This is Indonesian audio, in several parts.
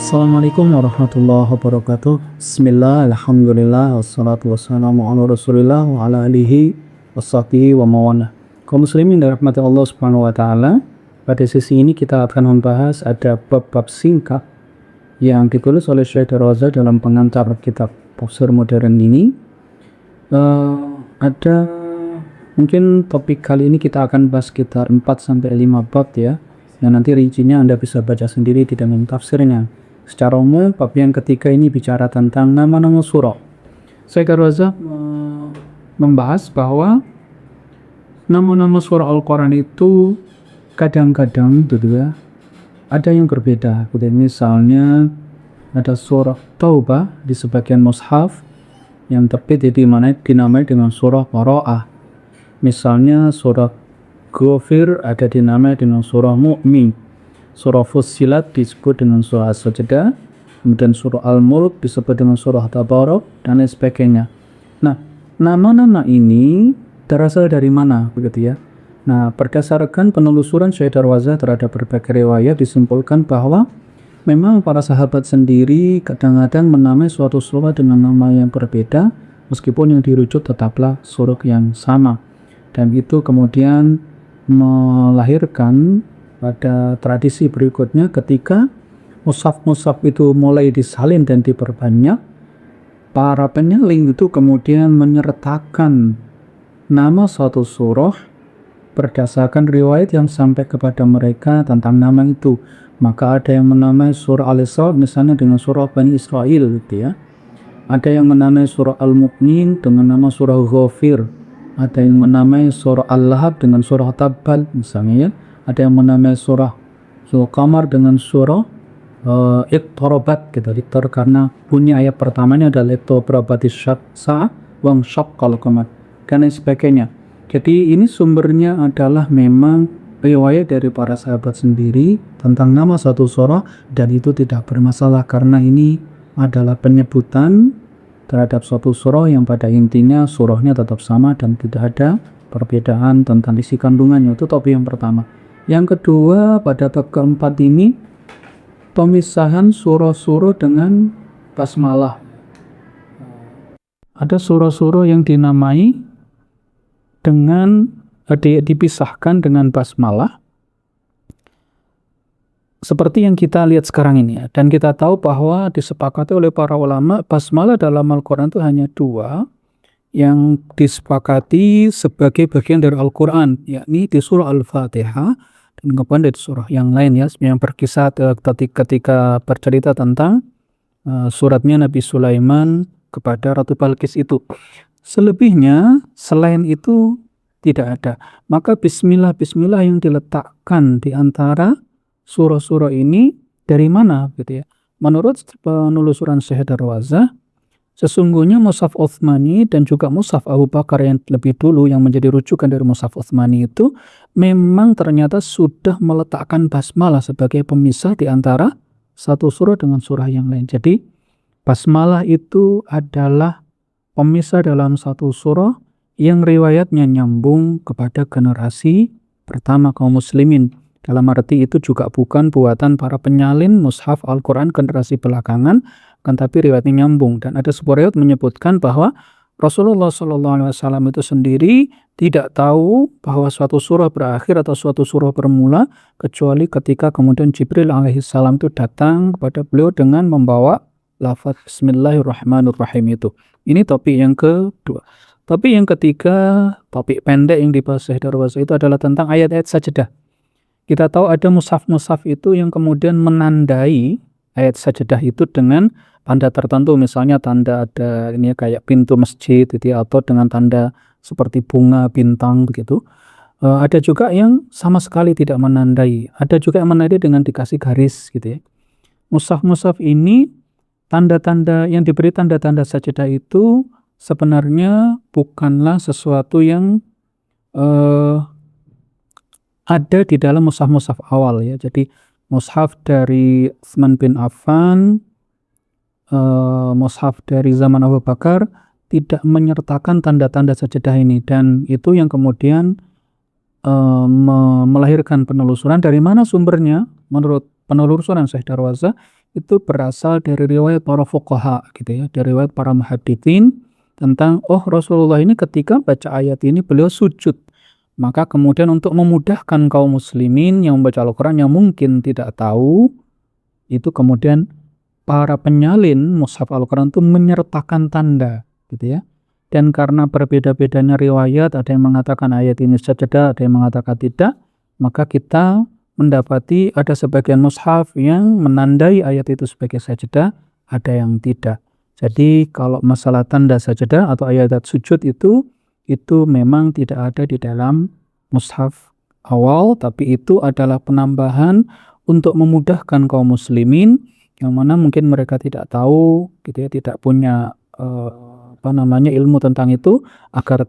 Assalamualaikum warahmatullahi wabarakatuh. Bismillah, alhamdulillah, wassalatu wassalamu ala rasulillah wa ala alihi wassabihi wa mawana. Kaum muslimin dan rahmati Allah subhanahu wa ta'ala, pada sesi ini kita akan membahas ada bab-bab singkat yang ditulis oleh Syekh Darwaza dalam pengantar kitab Tafsir Modern ini. Ada mungkin topik kali ini kita akan bahas sekitar 4-5 bab ya, yang nanti rincinya Anda bisa baca sendiri di dalam tafsirnya. Secara umum, bab yang ketiga ini bicara tentang nama-nama surah. Syekh Darwaza membahas bahwa nama-nama surah Al-Quran itu kadang-kadang gitu ya, ada yang berbeda. Misalnya ada surah Taubah di sebagian mushaf yang terbit dinamai dengan surah Bara'ah. Misalnya surah Ghafir ada dinamai dengan surah Mu'min. Surah Fussilat disebut dengan surah As-Sajdah, kemudian surah Al-Mulk disebut dengan surah Tabarak, dan lain sebagainya. Nah, nama-nama ini berasal dari mana begitu ya? Nah, berdasarkan penelusuran Syekh Darwaza terhadap berbagai riwayat disimpulkan bahwa memang para sahabat sendiri kadang-kadang menamai suatu surah dengan nama yang berbeda, meskipun yang dirujuk tetaplah surah yang sama. Dan itu kemudian melahirkan pada tradisi berikutnya ketika mushaf-mushaf itu mulai disalin dan diperbanyak, para penyalin itu kemudian menyertakan nama suatu surah berdasarkan riwayat yang sampai kepada mereka tentang nama itu. Maka ada yang menamai surah Al-Isra misalnya dengan surah Bani Israel gitu ya. Ada yang menamai surah Al-Mu'min dengan nama surah Ghafir. Ada yang menamai surah Al-Lahab dengan surah Tabbal misalnya ya. Ada yang menamai surah Al-Qamar dengan surah Iqtarabat gitu. Karena bunyi ayat pertamanya adalah Iqtarabatis sa'ah wa syaqqal qamar dan lain sebagainya. Jadi ini sumbernya adalah memang riwayat dari para sahabat sendiri tentang nama satu surah, dan itu tidak bermasalah karena ini adalah penyebutan terhadap suatu surah yang pada intinya surahnya tetap sama dan tidak ada perbedaan tentang isi kandungannya. Itu topik yang pertama. Yang kedua, pada bab keempat ini pemisahan surah-surah dengan basmalah. Ada surah-surah yang dinamai dengan dipisahkan dengan basmalah seperti yang kita lihat sekarang ini ya. Dan kita tahu bahwa disepakati oleh para ulama basmalah dalam Al-Quran itu hanya 2 yang disepakati sebagai bagian dari Al-Quran, yakni di surah Al-Fatihah dan kemudian dari surah yang lain ya, yang berkisah ketika bercerita tentang suratnya Nabi Sulaiman kepada Ratu Balqis itu. Selebihnya selain itu tidak ada. Maka bismillah yang diletakkan di antara surah-surah ini dari mana gitu ya? Menurut penelusuran Syekh Darwaza, sesungguhnya mushaf Utsmani dan juga mushaf Abu Bakar yang lebih dulu yang menjadi rujukan dari mushaf Utsmani itu memang ternyata sudah meletakkan basmalah sebagai pemisah di antara satu surah dengan surah yang lain. Jadi basmalah itu adalah pemisah dalam satu surah yang riwayatnya nyambung kepada generasi pertama kaum muslimin. Dalam arti itu juga bukan buatan para penyalin mushaf Al-Quran generasi belakangan, kan tapi riwayatnya nyambung. Dan ada sebuah riwayat menyebutkan bahwa Rasulullah SAW itu sendiri tidak tahu bahwa suatu surah berakhir atau suatu surah bermula kecuali ketika kemudian Jibril alaihissalam itu datang kepada beliau dengan membawa lafaz Bismillahirrahmanirrahim itu. Ini topik yang kedua. Topik yang ketiga, topik pendek yang dibahas Syekh Darwaza itu adalah tentang ayat-ayat sajdah. Kita tahu ada mushaf-mushaf itu yang kemudian menandai ayat sajdah itu dengan tanda tertentu, misalnya tanda ada ini kayak pintu masjid gitu ya, atau dengan tanda seperti bunga, bintang begitu. Ada juga yang sama sekali tidak menandai. Ada juga yang menandai dengan dikasih garis gitu ya. Mushaf-mushaf ini tanda-tanda yang diberi tanda-tanda sajdah itu sebenarnya bukanlah sesuatu yang ada di dalam mushaf-mushaf awal ya. Jadi mushaf dari Utsman bin Affan, mushaf dari zaman Abu Bakar tidak menyertakan tanda-tanda sajdah ini, dan itu yang kemudian melahirkan penelusuran dari mana sumbernya. Menurut penelusuran Syekh Darwaza itu berasal dari riwayat para fuqaha gitu ya, dari riwayat para muhadditsin tentang Rasulullah ini ketika baca ayat ini beliau sujud. Maka kemudian untuk memudahkan kaum muslimin yang membaca Al-Qur'an yang mungkin tidak tahu, itu kemudian para penyalin mushaf Al-Qur'an itu menyertakan tanda gitu ya. Dan karena berbeda-bedanya riwayat, ada yang mengatakan ayat ini sajadah, ada yang mengatakan tidak, maka kita mendapati ada sebagian mushaf yang menandai ayat itu sebagai sajadah, ada yang tidak. Jadi kalau masalah tanda sajadah atau ayat sujud itu memang tidak ada di dalam mushaf awal, tapi itu adalah penambahan untuk memudahkan kaum muslimin yang mana mungkin mereka tidak tahu gitu ya, tidak punya ilmu tentang itu, agar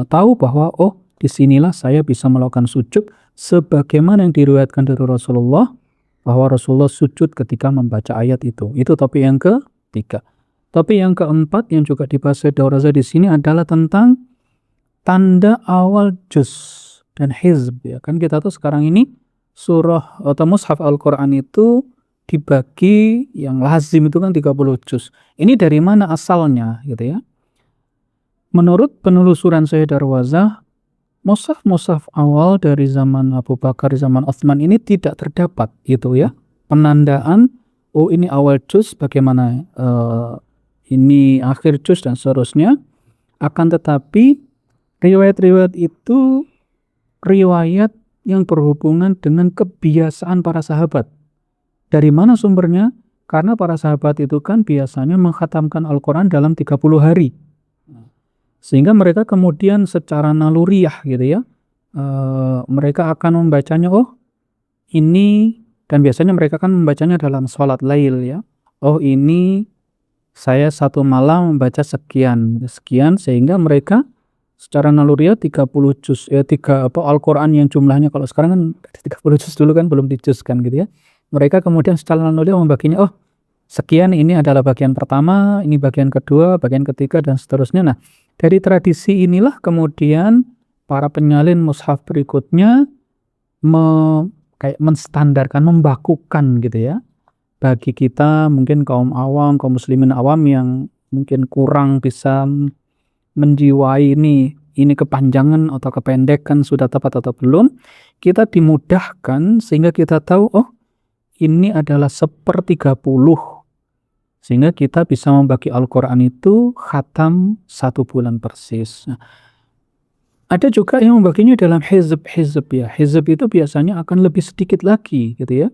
tahu bahwa disinilah saya bisa melakukan sujud sebagaimana yang diriwayatkan dari Rasulullah, bahwa Rasulullah sujud ketika membaca ayat itu. Itu topik yang ketiga. Topik yang keempat yang juga dibahas oleh Daur Raza di sini adalah tentang tanda awal juz dan hizb ya. Kan kita tuh sekarang ini surah atau mushaf Al-Qur'an itu dibagi, yang lazim itu kan 30 juz. Ini dari mana asalnya gitu ya? Menurut penelusuran saya Darwazah, mushaf-mushaf awal dari zaman Abu Bakar, zaman Utsman ini tidak terdapat gitu ya. Penandaan ini awal juz, bagaimana ini akhir juz dan seterusnya. Akan tetapi riwayat-riwayat itu riwayat yang berhubungan dengan kebiasaan para sahabat. Dari mana sumbernya? Karena para sahabat itu kan biasanya mengkhatamkan Al-Qur'an dalam 30 hari. Sehingga mereka kemudian secara naluriah gitu ya, mereka akan membacanya, ini, dan biasanya mereka kan membacanya dalam sholat lail ya. Ini saya satu malam membaca sekian, sehingga mereka secara naluriah 30 juz Al-Qur'an yang jumlahnya kalau sekarang kan 30 juz, dulu kan belum dijuzkan gitu ya. Mereka kemudian secara naluriah membaginya, sekian ini adalah bagian pertama, ini bagian kedua, bagian ketiga, dan seterusnya. Nah, dari tradisi inilah kemudian para penyalin mushaf berikutnya kayak menstandarkan, membakukan gitu ya. Bagi kita mungkin kaum awam, kaum muslimin awam yang mungkin kurang bisa menjiwai ini kepanjangan atau kependekan sudah tepat atau belum, kita dimudahkan sehingga kita tahu ini adalah 1/30, sehingga kita bisa membagi Al-Qur'an itu khatam 1 bulan persis. Nah, ada juga yang membaginya dalam hizb ya. Hizb itu biasanya akan lebih sedikit lagi gitu ya.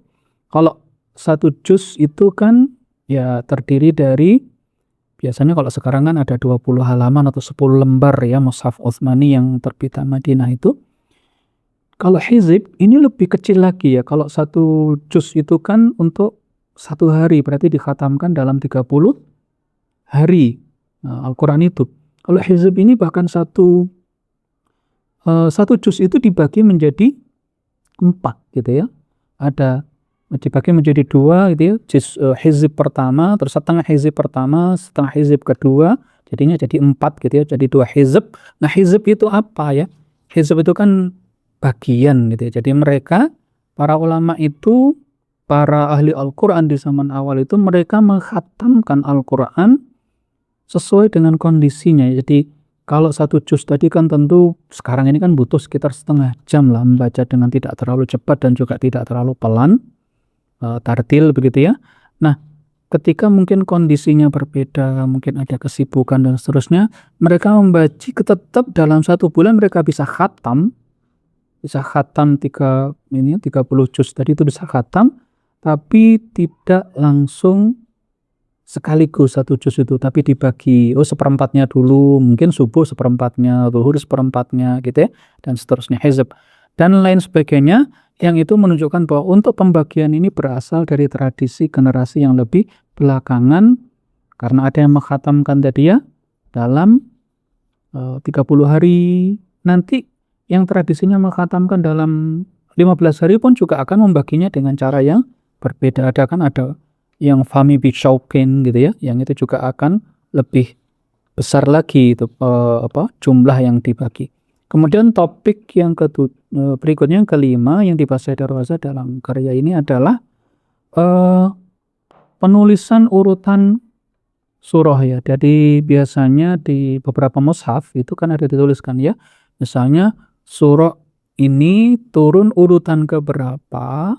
Kalau 1 juz itu kan ya terdiri dari, biasanya kalau sekarang kan ada 20 halaman atau 10 lembar ya, mushaf Utsmani yang terbitan Madinah itu. Kalau hizb ini lebih kecil lagi ya. Kalau 1 juz itu kan untuk 1 hari, berarti dikhatamkan dalam 30 hari Al-Qur'an itu. Kalau hizb ini bahkan 1 juz itu dibagi menjadi 4 gitu ya. Dibagi menjadi 2 gitu ya. Hizb pertama, terus setengah hizb pertama, setengah hizb kedua, jadinya jadi 4 gitu ya, jadi 2 hizb. Nah, hizb itu apa ya? Hizb itu kan bagian gitu ya. Jadi mereka, para ulama itu, para ahli Al-Qur'an di zaman awal itu, mereka mengkhatamkan Al-Qur'an sesuai dengan kondisinya. Jadi kalau 1 juz tadi kan tentu sekarang ini kan butuh sekitar setengah jam lah membaca dengan tidak terlalu cepat dan juga tidak terlalu pelan, tartil begitu ya. Nah, ketika mungkin kondisinya berbeda, mungkin ada kesibukan dan seterusnya, mereka membaca tetap dalam 1 bulan mereka bisa khatam 30 juz tadi itu bisa khatam, tapi tidak langsung sekaligus 1 juz itu, tapi dibagi, seperempatnya dulu, mungkin subuh seperempatnya, zuhur seperempatnya gitu ya, dan seterusnya, hizb dan lain sebagainya, yang itu menunjukkan bahwa untuk pembagian ini berasal dari tradisi generasi yang lebih belakangan, karena ada yang mengkhatamkan tadi ya dalam 30 hari. Nanti yang tradisinya mengkhatamkan dalam 15 hari pun juga akan membaginya dengan cara yang berbeda. Ada yang Fahmi Bisyauqin gitu ya, yang itu juga akan lebih besar lagi itu jumlah yang dibagi. Kemudian topik yang berikutnya, yang kelima yang dibahas oleh Darwazah dalam karya ini adalah penulisan urutan surah ya. Jadi biasanya di beberapa mushaf itu kan ada dituliskan ya. Misalnya surah ini turun urutan ke berapa,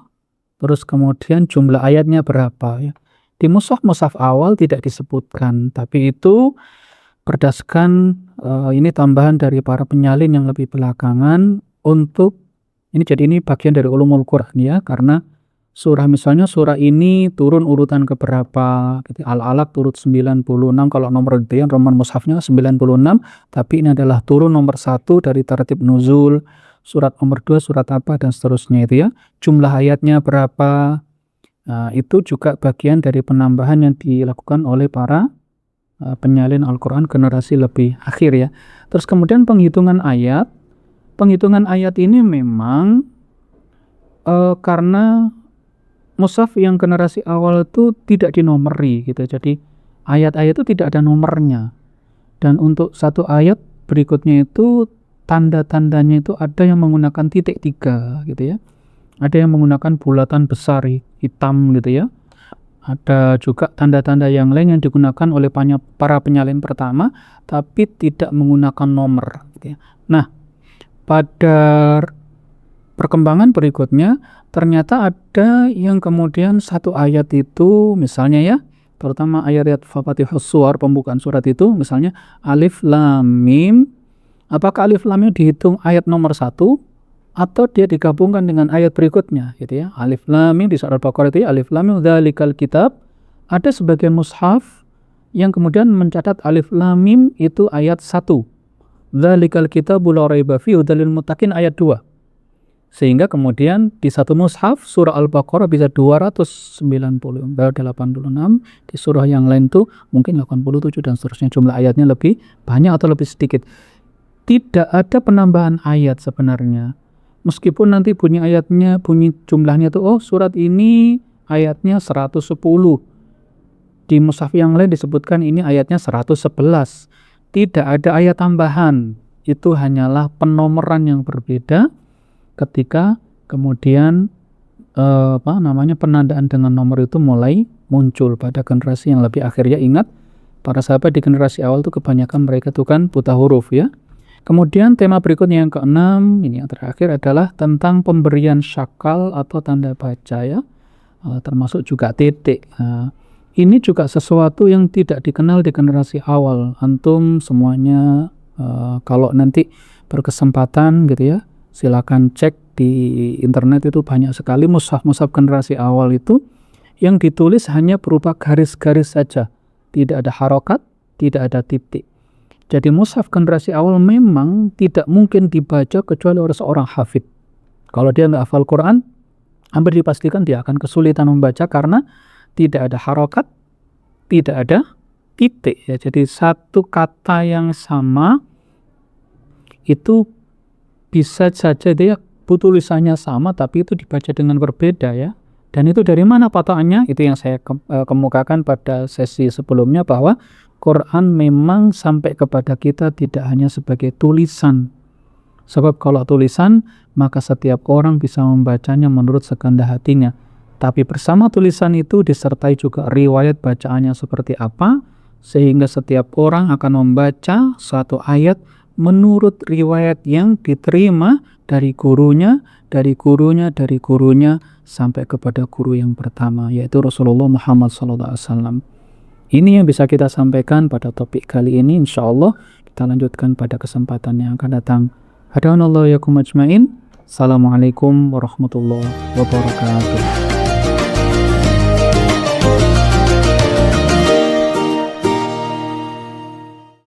terus kemudian jumlah ayatnya berapa ya. Di mushaf-mushaf awal tidak disebutkan, tapi itu berdasarkan ini tambahan dari para penyalin yang lebih belakangan untuk jadi ini bagian dari ulumul Quran ya, karena misalnya surah ini turun urutan ke berapa gitu. Al-Alaq turun 96, kalau nomor gitu ya, nomor mushafnya 96, tapi ini adalah turun nomor 1 dari tertib nuzul, surat nomor 2 surat apa dan seterusnya itu ya. Jumlah ayatnya berapa. Nah, itu juga bagian dari penambahan yang dilakukan oleh para penyalin Al-Quran generasi lebih akhir ya. Terus kemudian penghitungan ayat ini memang karena mushaf yang generasi awal itu tidak dinomori gitu. Jadi ayat-ayat itu tidak ada nomornya. Dan untuk satu ayat berikutnya itu tanda-tandanya itu ada yang menggunakan titik 3 gitu ya. Ada yang menggunakan bulatan besar hitam gitu ya. Ada juga tanda-tanda yang lain yang digunakan oleh para penyalin pertama, tapi tidak menggunakan nomor gitu ya. Nah, pada perkembangan berikutnya ternyata ada yang kemudian satu ayat itu misalnya ya, terutama ayat Fafatihus Suwar, pembukaan surat itu misalnya alif lam mim. Apakah alif lam mim dihitung ayat nomor 1 atau dia digabungkan dengan ayat berikutnya gitu ya. Alif lam mim di surat Al-Baqarah itu ya, alif lam mim dzalikal kitab. Ada sebagian mushaf yang kemudian mencatat alif lam mim itu ayat 1. Dzalikal kitabu la raiba fihi hudal lil muttaqin ayat 2. Sehingga kemudian di satu mushaf surah Al-Baqarah bisa 290, baru 86, di surah yang lain tuh mungkin 87 dan seterusnya, jumlah ayatnya lebih banyak atau lebih sedikit. Tidak ada penambahan ayat sebenarnya. Meskipun nanti bunyi jumlahnya tuh surat ini ayatnya 110. Di mushaf yang lain disebutkan ini ayatnya 111. Tidak ada ayat tambahan. Itu hanyalah penomoran yang berbeda ketika kemudian penandaan dengan nomor itu mulai muncul pada generasi yang lebih akhir ya. Ingat, para sahabat di generasi awal itu kebanyakan mereka itu kan buta huruf ya. Kemudian tema berikutnya yang ke-6, ini yang terakhir adalah tentang pemberian syakal atau tanda baca ya, termasuk juga titik. Ini juga sesuatu yang tidak dikenal di generasi awal. Antum semuanya kalau nanti berkesempatan gitu ya, silakan cek di internet, itu banyak sekali mushaf-mushaf generasi awal itu yang ditulis hanya berupa garis-garis saja, tidak ada harokat, tidak ada titik. Jadi mushaf generasi awal memang tidak mungkin dibaca kecuali oleh seorang hafid. Kalau dia nggak hafal Quran, hampir dipastikan dia akan kesulitan membaca karena tidak ada harokat, tidak ada titik ya. Jadi satu kata yang sama itu bisa saja dia tulisannya sama tapi itu dibaca dengan berbeda ya. Dan itu dari mana patokannya? Itu yang saya kemukakan pada sesi sebelumnya, bahwa Quran memang sampai kepada kita tidak hanya sebagai tulisan. Sebab kalau tulisan, maka setiap orang bisa membacanya menurut sekehendak hatinya. Tapi bersama tulisan itu disertai juga riwayat bacaannya seperti apa, sehingga setiap orang akan membaca satu ayat menurut riwayat yang diterima dari gurunya, sampai kepada guru yang pertama, yaitu Rasulullah Muhammad SAW. Ini yang bisa kita sampaikan pada topik kali ini. Insya Allah kita lanjutkan pada kesempatan yang akan datang. Hadanallahu yakum ajmain. Assalamualaikum warahmatullahi wabarakatuh.